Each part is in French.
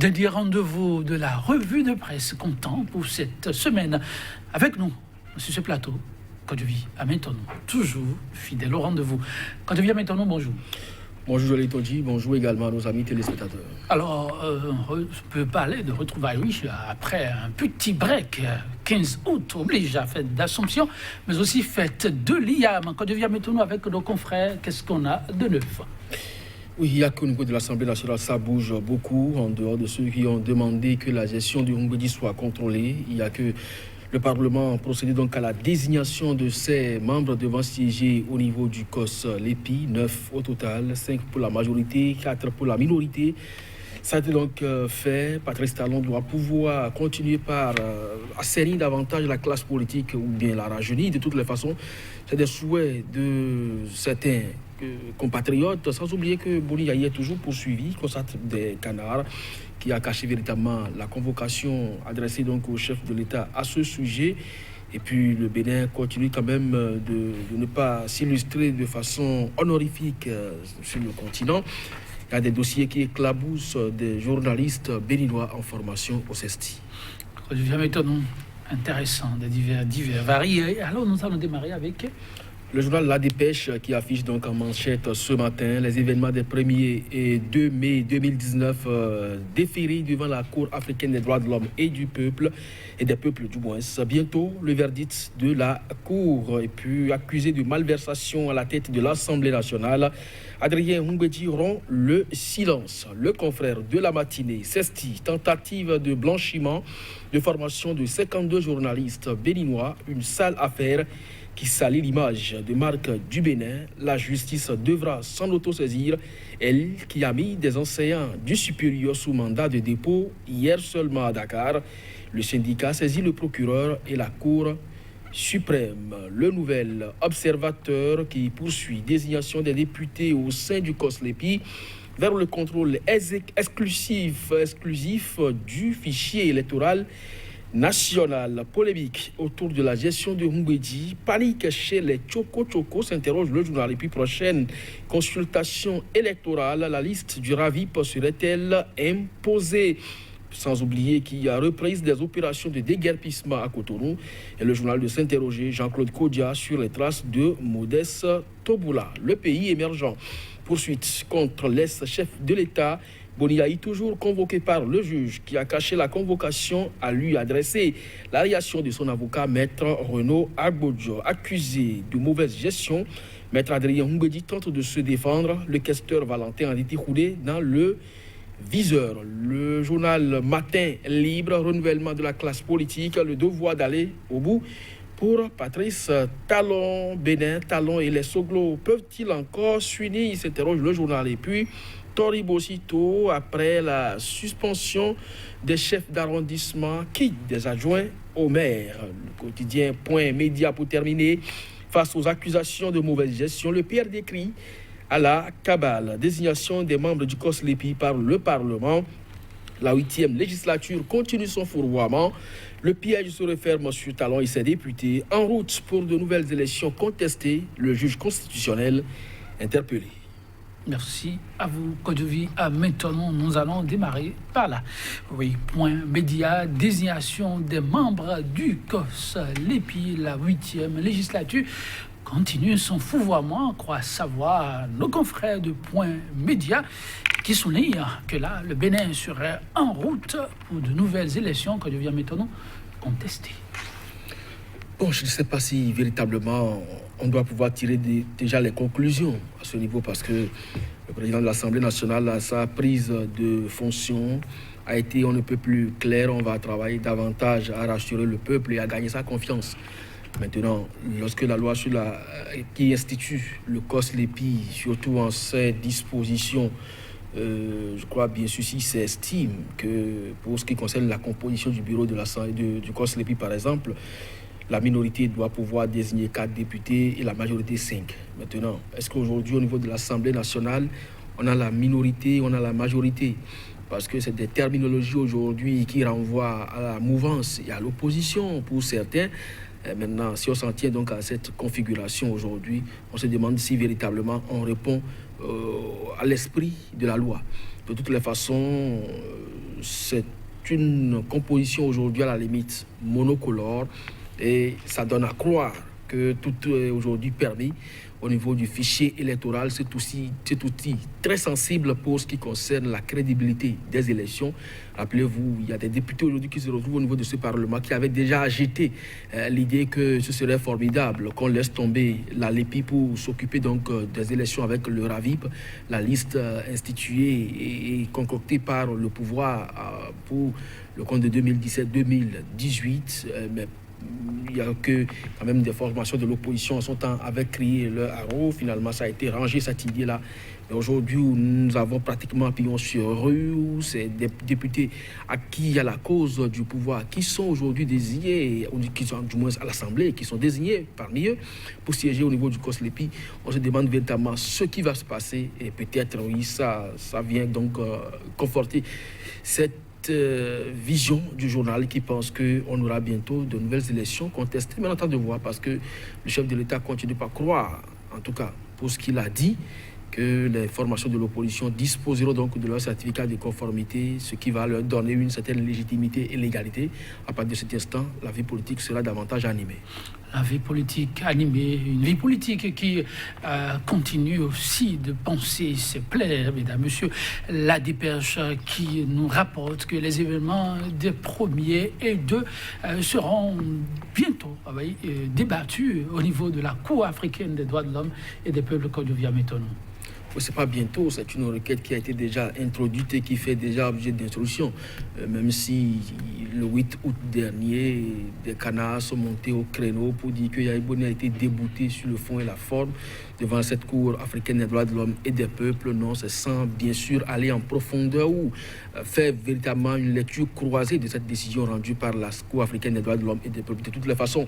Dernier rendez-vous de la revue de presse comptant pour cette semaine. Avec nous, sur ce plateau, Kodevi Amétonou, toujours fidèle au rendez-vous. Kodevi Amétonou, bonjour. Bonjour Joël Tondi, bonjour également à nos amis téléspectateurs. Alors, on peut parler de retrouvailles, oui, après un petit break, 15 août, oblige à fête d'Assomption, mais aussi fête de l'IAM. Kodevi Amétonou avec nos confrères, qu'est-ce qu'on a de neuf? Oui, il y a qu'au niveau de l'Assemblée nationale, ça bouge beaucoup, en dehors de ceux qui ont demandé que la gestion du Hongodi soit contrôlée. Il y a que le Parlement a procédé donc à la désignation de ses membres devant siéger au niveau du COS Lépi, 9 au total, 5 pour la majorité, 4 pour la minorité. Ça a été donc fait. Patrice Talon doit pouvoir continuer par assainir davantage la classe politique ou bien la rajeunir. De toutes les façons, c'est des souhaits de certains compatriotes, sans oublier que Boni Yaye est toujours poursuivi, constate des canards, qui a caché véritablement la convocation adressée donc au chef de l'État à ce sujet. Et puis le Bénin continue quand même de ne pas s'illustrer de façon honorifique sur le continent. Il y a des dossiers qui éclaboussent des journalistes béninois en formation au CESTI. Intéressant, des divers variés. Alors nous allons démarrer avec... Le journal La Dépêche qui affiche donc en manchette ce matin les événements des 1er et 2 mai 2019 déférés devant la Cour africaine des droits de l'homme et du peuple, et des peuples du moins. Bientôt, le verdict de la Cour. Et puis, accusé de malversation à la tête de l'Assemblée nationale, Adrien Houmbedi rompt le silence. Le confrère de la matinée, CESTI, tentative de blanchiment, de formation de 52 journalistes béninois, une sale affaire qui salit l'image de marque du Bénin. La justice devra s'en autosaisir, elle qui a mis des enseignants du supérieur sous mandat de dépôt hier seulement à Dakar. Le syndicat saisit le procureur et la Cour suprême. Le nouvel observateur qui poursuit désignation des députés au sein du COSLEPI vers le contrôle exclusif du fichier électoral national. Polémique autour de la gestion de Houmbedi, panique chez les Tchoko, s'interroge le journal. Et puis prochaine consultation électorale, la liste du RAVIP serait-elle imposée? Sans oublier qu'il y a reprise des opérations de déguerpissement à Cotonou. Et le journal de s'interroger Jean-Claude Kodia sur les traces de Modeste Toboula. Le pays émergent. Poursuite contre l'ex-chef de l'État. Boni Yaye toujours convoqué par le juge qui a caché la convocation à lui adressée. L'alliation de son avocat, Maître Renaud Agbodjo, accusé de mauvaise gestion. Maître Adrien Houmbedi tente de se défendre. Le questeur Valentin a été roulé dans le viseur. Le journal Matin Libre, renouvellement de la classe politique, le devoir d'aller au bout. Pour Patrice Talon, Bénin, Talon et les Soglo peuvent-ils encore s'unir? Il s'interroge le journal. Et puis, Tori Bosito, après la suspension des chefs d'arrondissement, quitte des adjoints au maire. Le quotidien Point Média pour terminer. Face aux accusations de mauvaise gestion, le PR décrit à la cabale. Désignation des membres du COSLEPI par le Parlement. La 8e législature continue son fourvoiement. Le piège se referme sur Talon et ses députés. En route pour de nouvelles élections contestées, le juge constitutionnel interpellé. Merci à vous, Kodevi. Maintenant, nous allons démarrer par là. Oui, Point Média, désignation des membres du COS Lépi, la 8e législature continue son fourvoiement, croit savoir nos confrères de Point Média, qui soulignent que là, le Bénin serait en route pour de nouvelles élections que devient maintenant contestées. Bon, je ne sais pas si véritablement on doit pouvoir tirer déjà les conclusions à ce niveau, parce que le président de l'Assemblée nationale, à sa prise de fonction, a été on ne peut plus clair. On va travailler davantage à rassurer le peuple et à gagner sa confiance. Maintenant, lorsque la loi qui institue le COSLEPI, surtout en ses dispositions, je crois bien ceci s'estime que pour ce qui concerne la composition du bureau de du COSLEPI par exemple, la minorité doit pouvoir désigner 4 députés et la majorité 5. Maintenant, est-ce qu'aujourd'hui au niveau de l'Assemblée nationale, on a la minorité, on a la majorité? Parce que c'est des terminologies aujourd'hui qui renvoient à la mouvance et à l'opposition pour certains. Et maintenant, si on s'en tient donc à cette configuration aujourd'hui, on se demande si véritablement on répond à l'esprit de la loi. De toutes les façons, c'est une composition aujourd'hui à la limite monocolore et ça donne à croire que tout est aujourd'hui permis au niveau du fichier électoral. Cet outil très sensible pour ce qui concerne la crédibilité des élections. Rappelez-vous, il y a des députés aujourd'hui qui se retrouvent au niveau de ce Parlement qui avaient déjà agité l'idée que ce serait formidable qu'on laisse tomber la LEPI pour s'occuper donc des élections avec le RAVIP, la liste instituée et concoctée par le pouvoir pour le compte de 2017-2018. Mais il n'y a que quand même des formations de l'opposition en son temps avaient crié leur haro. Finalement, ça a été rangé, cette idée-là. Mais aujourd'hui, nous avons pratiquement pignon sur rue, où c'est des députés à qui il y a la cause du pouvoir, qui sont aujourd'hui désignés, ou qui sont du moins à l'Assemblée, qui sont désignés parmi eux pour siéger au niveau du COSLEPI. On se demande véritablement ce qui va se passer. Et peut-être, oui, ça vient donc conforter cette vision du journal qui pense qu'on aura bientôt de nouvelles élections contestées. Mais on attend de voir parce que le chef de l'État continue pas à croire, en tout cas pour ce qu'il a dit, que les formations de l'opposition disposeront donc de leur certificat de conformité, ce qui va leur donner une certaine légitimité et légalité. À partir de cet instant, la vie politique sera davantage animée. La vie politique animée, une vie politique qui continue aussi de penser ses plaies, mesdames, messieurs. La dépêche qui nous rapporte que les événements des 1er et 2 seront bientôt débattus au niveau de la Cour africaine des droits de l'homme et des peuples Kodjo-Via-Métonou. C'est pas bientôt, c'est une requête qui a été déjà introduite et qui fait déjà objet d'instruction. Même si le 8 août dernier, des canards sont montés au créneau pour dire que Yahya Boni a été débouté sur le fond et la forme devant cette Cour africaine des droits de l'homme et des peuples. Non, c'est sans bien sûr aller en profondeur ou faire véritablement une lecture croisée de cette décision rendue par la Cour africaine des droits de l'homme et des peuples. De toutes les façons,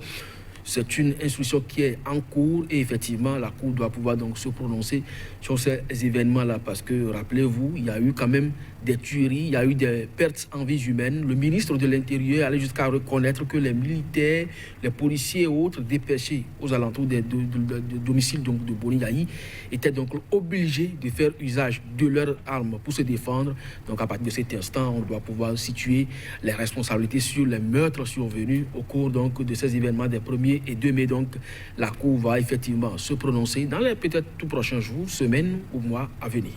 c'est une instruction qui est en cours et effectivement la Cour doit pouvoir donc se prononcer sur ces événements-là parce que rappelez-vous, il y a eu quand même des tueries, il y a eu des pertes en vies humaines. Le ministre de l'Intérieur allait jusqu'à reconnaître que les militaires, les policiers et autres dépêchés aux alentours des domiciles donc de Boni Yayi étaient donc obligés de faire usage de leurs armes pour se défendre. Donc à partir de cet instant, on doit pouvoir situer les responsabilités sur les meurtres survenus au cours donc de ces événements des 1er et 2 mai. Donc la Cour va effectivement se prononcer dans les peut-être tout prochains jours, semaines ou mois à venir.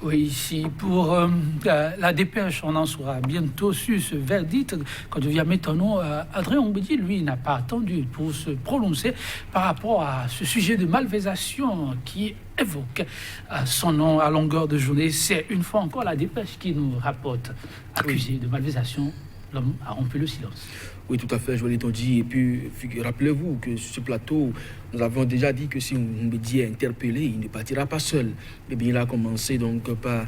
Oui, ici, pour la dépêche, on en saura bientôt sur ce verdict. Quand je viens Métonou, Adrien Ombedi, lui, n'a pas attendu pour se prononcer par rapport à ce sujet de malversation qui évoque son nom à longueur de journée. C'est une fois encore la dépêche qui nous rapporte accusé de malversation. L'homme a rompu le silence. Oui, tout à fait, je l'ai dit. Et puis, rappelez-vous que sur ce plateau, nous avons déjà dit que si Ombedi est interpellé, il ne partira pas seul. Eh bien, il a commencé donc par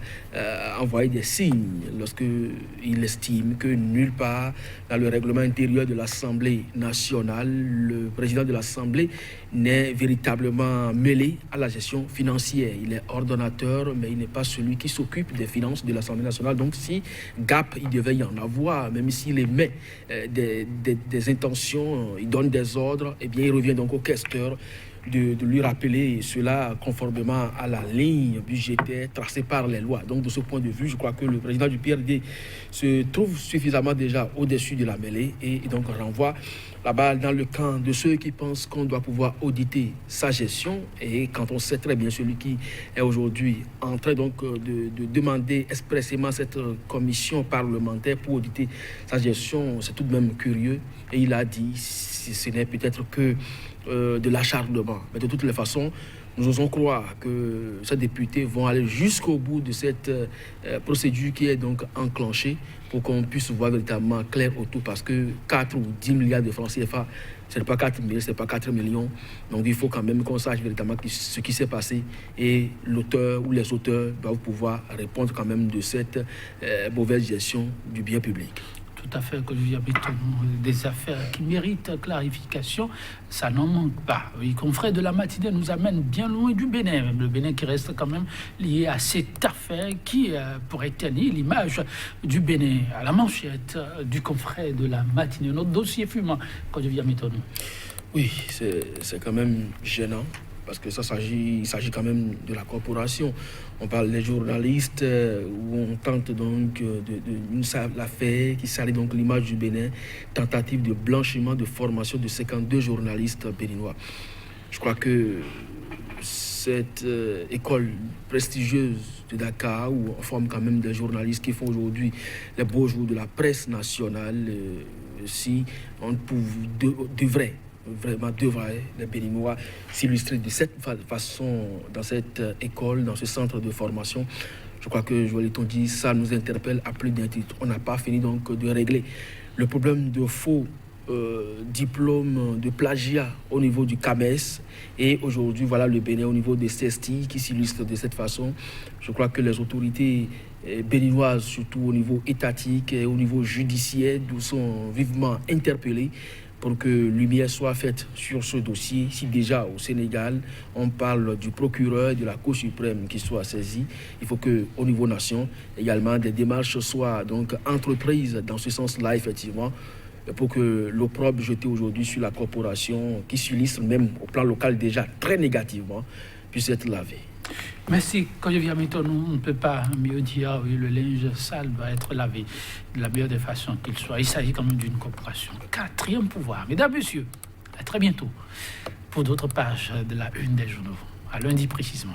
envoyer des signes lorsqu'il estime que nulle part dans le règlement intérieur de l'Assemblée nationale, le président de l'Assemblée n'est véritablement mêlé à la gestion financière. Il est ordonnateur, mais il n'est pas celui qui s'occupe des finances de l'Assemblée nationale. Donc, si gap, il devait y en avoir, même s'il émet des intentions, il donne des ordres, eh bien, il revient donc au questeur de lui rappeler cela conformément à la ligne budgétaire tracée par les lois. Donc, de ce point de vue, je crois que le président du PRD se trouve suffisamment déjà au-dessus de la mêlée et donc renvoie la balle dans le camp de ceux qui pensent qu'on doit pouvoir auditer sa gestion. Et quand on sait très bien celui qui est aujourd'hui en train donc de demander expressément cette commission parlementaire pour auditer sa gestion, c'est tout de même curieux. Et il a dit, ce n'est peut-être que de l'acharnement. Mais de toutes les façons, nous osons croire que ces députés vont aller jusqu'au bout de cette procédure qui est donc enclenchée pour qu'on puisse voir véritablement clair autour, parce que 4 ou 10 milliards de francs CFA, ce n'est pas 4 millions, ce n'est pas 4 millions. Donc il faut quand même qu'on sache véritablement ce qui s'est passé et l'auteur ou les auteurs doivent pouvoir répondre quand même de cette mauvaise gestion du bien public. Tout à fait, que je des affaires qui méritent clarification, ça n'en manque pas. Oui, confrères de la matinée nous amène bien loin du Bénin, même le Bénin qui reste quand même lié à cette affaire qui pourrait tenir l'image du Bénin à la manchette du confrère de la matinée. Notre dossier fumant, quand je viens m'étonner. Oui, c'est quand même gênant parce que il s'agit quand même de la corporation. On parle des journalistes où on tente donc l'affaire qui salit donc l'image du Bénin, tentative de blanchiment de formation de 52 journalistes béninois. Je crois que cette école prestigieuse de Dakar, où on forme quand même des journalistes qui font aujourd'hui les beaux jours de la presse nationale, si on devrait les Béninois s'illustrer de cette façon dans cette école, dans ce centre de formation. Je crois que Joël Eton dit, ça nous interpelle à plus d'un titre. On n'a pas fini donc de régler le problème de faux diplôme de plagiat au niveau du CAMES, et aujourd'hui voilà le Bénin au niveau des CESTI qui s'illustre de cette façon. Je crois que les autorités béninoises, surtout au niveau étatique et au niveau judiciaire, sont vivement interpellées pour que lumière soit faite sur ce dossier. Si déjà au Sénégal on parle du procureur de la Cour suprême qui soit saisi, il faut que au niveau nation également des démarches soient donc entreprises dans ce sens-là, effectivement, pour que l'opprobre jeté aujourd'hui sur la corporation, qui s'illustre même au plan local déjà très négativement, puisse être lavé. Merci. Quand je viens maintenant, on ne peut pas mieux dire, oui, le linge sale va être lavé de la meilleure des façons qu'il soit. Il s'agit quand même d'une corporation. Quatrième pouvoir. Mesdames, messieurs, à très bientôt pour d'autres pages de la une des journaux. À lundi précisément.